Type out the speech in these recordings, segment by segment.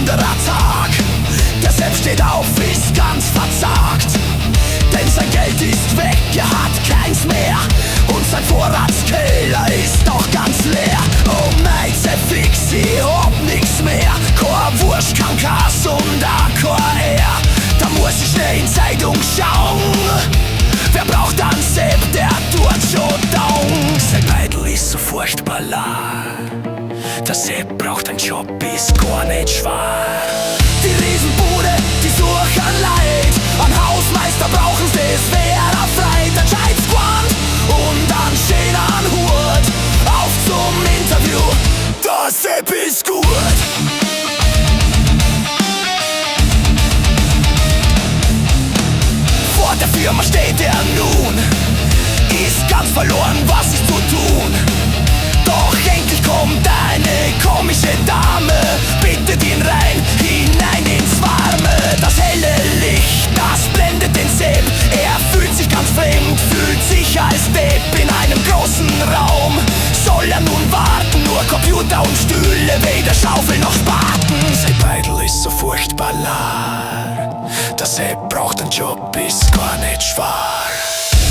anderer Tag. Der Sepp steht auf, ist ganz verzagt, denn sein Geld ist weg, er hat keins mehr und sein Vorratskeller ist auch ganz leer. Oh mein Sepp fix, ich hab nix mehr, kein Wurst, kein Kass und auch kein Ehr. Da muss ich schnell in Zeitung schauen, wer braucht dann Sepp, der tut schon down. Sein Beidl ist so furchtbar leer, der Sepp braucht einen Job, ist gar nicht schwer. Die Riesenbude, die suchen Leid, ein Hausmeister brauchen sie, es wäre frei. Ein gescheites Gewand und einen schönen Hut, auf zum Interview, der Sepp ist gut. Vor der Firma steht er nun, ist ganz verloren, was ist zu tun. Doch endlich kommt eine komische Dame, bittet ihn rein, hinein ins Warme. Das helle Licht, das blendet den Sepp, er fühlt sich ganz fremd, fühlt sich als Depp. In einem großen Raum soll er nun warten, nur Computer und Stühle, weder Schaufel noch Spaten. Sein Beidl ist so furchtbar leer, der Sepp braucht einen Job, ist gar nicht schwer.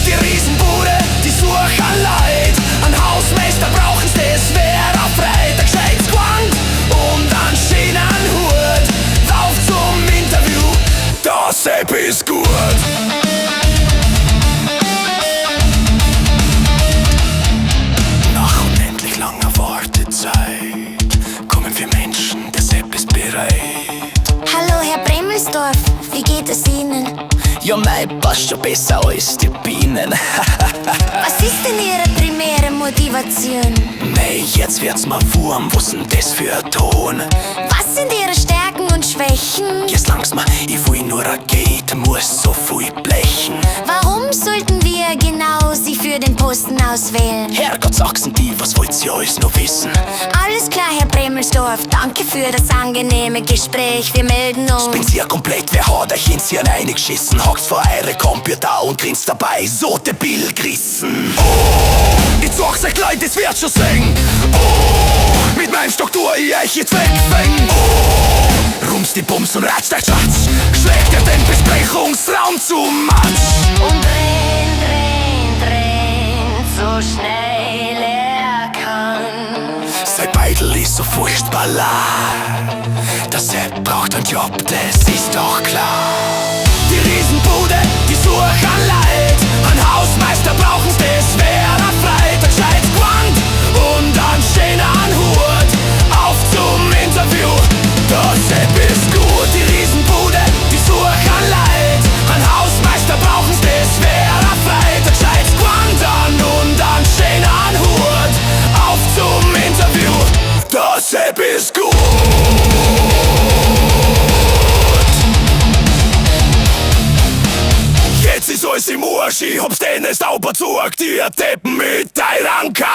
Die Riesenbude, die suchen Leid, ein Hausmeister brauchen sie, es wäre frei. Der gescheites Gewand und einen schönen Hut, auf zum Interview, der Sepp ist gut. Nach unendlich langer Wartezeit kommen wir Menschen, der Sepp ist bereit. Hallo Herr Bremelsdorf, wie geht es Ihnen? Ja, mein passt schon besser als die Bienen. Was ist denn Ihre primäre Motivation? Mei, jetzt wird's mir warm, was denn das für ein Ton? Was sind Ihre Stärken und Schwächen? Jetzt langt's mir, ich will nur ein Gate, muss so viel blechen. Warum sollten wir genau Sie für den Posten auswählen? Herrgott, Sachsen, die, was wollt ihr alles noch wissen? Alles klar, Herr Bremelsdorf, danke für das angenehme Gespräch, wir melden uns. Bin's ihr komplett, wer hat euch ins Hirn eingeschissen? Hockt vor eure Computer und grinst dabei, so debil gerissen. Oh, ich sag's euch Leute, es wird schon singen. Oh, mit meinem Stock tu ich euch jetzt wegfängen. Oh, rums die Bums und ratsch der Schatz, schlägt ihr den Besprechungsraum zu Matsch. Und drehen, so schnell er kann. Sein Beidl ist so furchtbar leer, der Sepp braucht einen Job, das ist doch klar. Die Riesenbude, die suchen Leid, ein Hausmeister brauchen sie, es wäre frei. Der gescheites Gewand und einen schönen Hut, auf zum Interview, der Sepp ist gut. Die Riesenbude, die suchen Leid, ein Hausmeister brauchen sie, es wäre frei. Der gescheites Gewand und einen schönen Hut, auf zum Interview, der Sepp ist gut. Jetzt ist alles im Arsch, ich hab's denen sauber zugezogen, die Deppen mit euren K.